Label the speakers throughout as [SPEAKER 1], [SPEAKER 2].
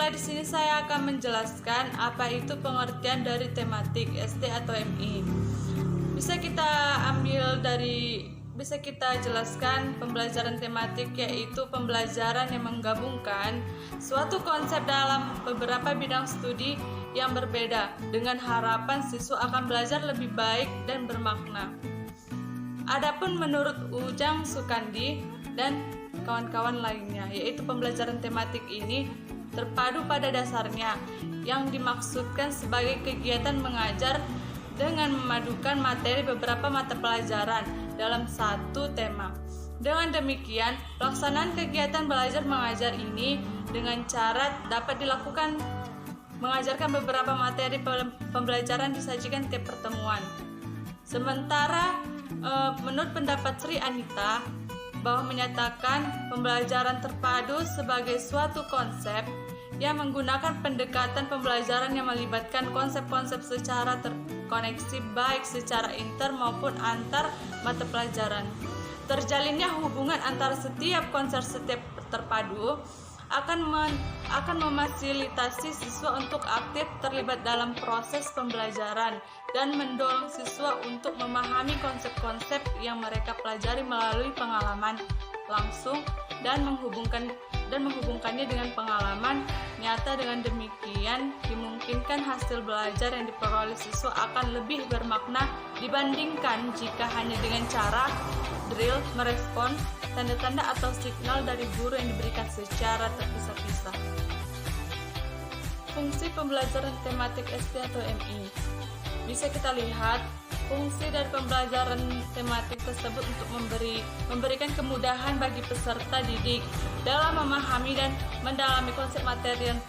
[SPEAKER 1] mulai di sini saya akan menjelaskan apa itu pengertian dari tematik SD atau MI. Bisa kita jelaskan pembelajaran tematik, yaitu pembelajaran yang menggabungkan suatu konsep dalam beberapa bidang studi yang berbeda dengan harapan siswa akan belajar lebih baik dan bermakna. Adapun menurut Ujang Sukandi dan kawan-kawan lainnya, yaitu pembelajaran tematik ini terpadu pada dasarnya yang dimaksudkan sebagai kegiatan mengajar dengan memadukan materi beberapa mata pelajaran dalam satu tema. Dengan demikian, pelaksanaan kegiatan belajar mengajar ini dengan cara dapat dilakukan mengajarkan beberapa materi pembelajaran disajikan tiap pertemuan. Sementara menurut pendapat Sri Anita bahwa menyatakan pembelajaran terpadu sebagai suatu konsep yang menggunakan pendekatan pembelajaran yang melibatkan konsep-konsep secara terkoneksi baik secara inter maupun antar mata pelajaran. Terjalinnya hubungan antara setiap konsep terpadu akan memfasilitasi siswa untuk aktif terlibat dalam proses pembelajaran dan mendorong siswa untuk memahami konsep-konsep yang mereka pelajari melalui pengalaman langsung dan menghubungkannya dengan pengalaman nyata. Dengan demikian dimungkinkan hasil belajar yang diperoleh siswa akan lebih bermakna dibandingkan jika hanya dengan cara drill merespon tanda-tanda atau signal dari guru yang diberikan secara terpisah-pisah. Fungsi pembelajaran tematik SD atau MI. Bisa kita lihat fungsi dari pembelajaran tematik tersebut untuk memberikan kemudahan bagi peserta didik dalam memahami dan mendalami konsep materi yang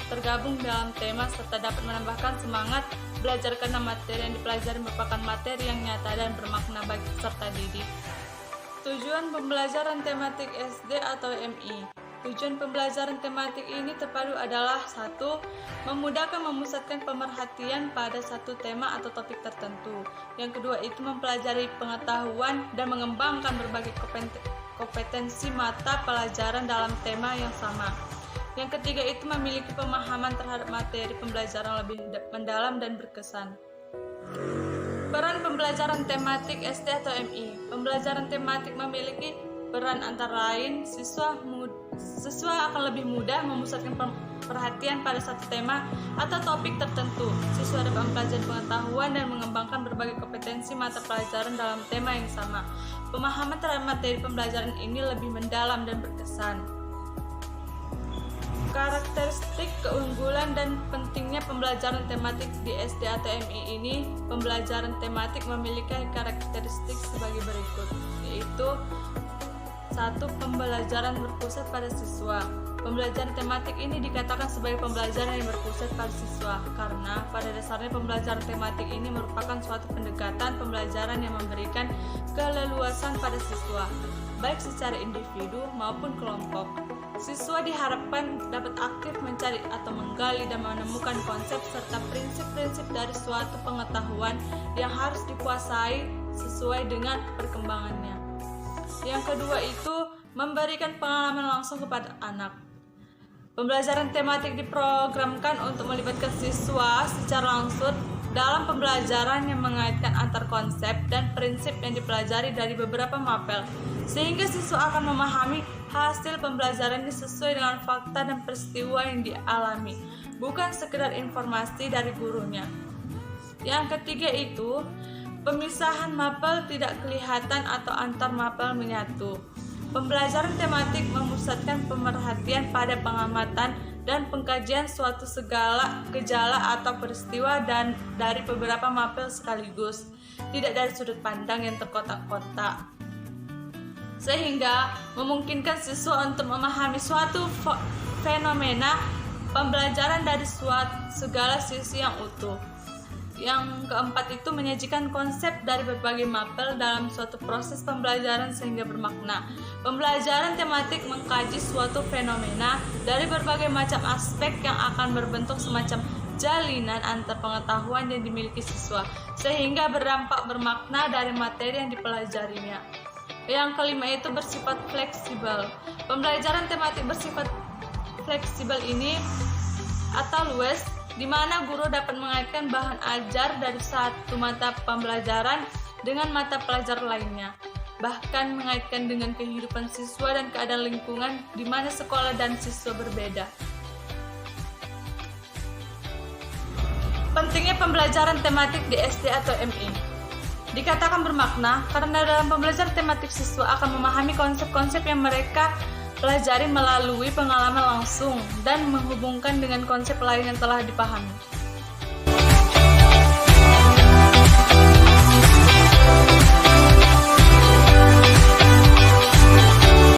[SPEAKER 1] tergabung dalam tema, serta dapat menambahkan semangat belajar karena materi yang dipelajari merupakan materi yang nyata dan bermakna bagi peserta didik. Tujuan pembelajaran tematik SD atau MI. Tujuan pembelajaran tematik ini terpadu adalah 1. Memudahkan memusatkan pemerhatian pada satu tema atau topik tertentu. Yang kedua itu mempelajari pengetahuan dan mengembangkan berbagai kompetensi mata pelajaran dalam tema yang sama. Yang ketiga itu memiliki pemahaman terhadap materi pembelajaran lebih mendalam dan berkesan. Peran pembelajaran tematik SD atau MI. Pembelajaran tematik memiliki peran antara lain siswa akan lebih mudah memusatkan perhatian pada satu tema atau topik tertentu. Siswa dapat mempelajari pengetahuan dan mengembangkan berbagai kompetensi mata pelajaran dalam tema yang sama. Pemahaman terhadap materi pembelajaran ini lebih mendalam dan berkesan. Karakteristik, keunggulan, dan pentingnya pembelajaran tematik di SD atau MI ini. Pembelajaran tematik memiliki karakteristik sebagai berikut, yaitu 1. Pembelajaran berpusat pada siswa. Pembelajaran tematik ini dikatakan sebagai pembelajaran yang berpusat pada siswa karena pada dasarnya pembelajaran tematik ini merupakan suatu pendekatan pembelajaran yang memberikan keleluasan pada siswa, baik secara individu maupun kelompok. Siswa diharapkan dapat aktif mencari atau menggali dan menemukan konsep serta prinsip-prinsip dari suatu pengetahuan yang harus dikuasai sesuai dengan perkembangannya. Yang kedua itu memberikan pengalaman langsung kepada anak. Pembelajaran tematik diprogramkan untuk melibatkan siswa secara langsung dalam pembelajaran yang mengaitkan antar konsep dan prinsip yang dipelajari dari beberapa mapel, sehingga siswa akan memahami hasil pembelajaran ini sesuai dengan fakta dan peristiwa yang dialami, bukan sekedar informasi dari gurunya. Yang ketiga itu pemisahan mapel tidak kelihatan atau antar mapel menyatu. Pembelajaran tematik memusatkan pemerhatian pada pengamatan dan pengkajian suatu segala gejala atau peristiwa dan dari beberapa mapel sekaligus, tidak dari sudut pandang yang terkotak-kotak, sehingga memungkinkan siswa untuk memahami suatu fenomena pembelajaran dari segala sisi yang utuh. Yang keempat itu menyajikan konsep dari berbagai mapel dalam suatu proses pembelajaran sehingga bermakna. Pembelajaran tematik mengkaji suatu fenomena dari berbagai macam aspek yang akan berbentuk semacam jalinan antar pengetahuan yang dimiliki siswa, sehingga berdampak bermakna dari materi yang dipelajarinya. Yang kelima itu bersifat fleksibel. Pembelajaran tematik bersifat fleksibel ini atau luas, di mana guru dapat mengaitkan bahan ajar dari satu mata pembelajaran dengan mata pelajaran lainnya, bahkan mengaitkan dengan kehidupan siswa dan keadaan lingkungan di mana sekolah dan siswa berbeda. Pentingnya pembelajaran tematik di SD atau MI. Dikatakan bermakna karena dalam pembelajaran tematik siswa akan memahami konsep-konsep yang mereka pelajari melalui pengalaman langsung dan menghubungkan dengan konsep lain yang telah dipahami.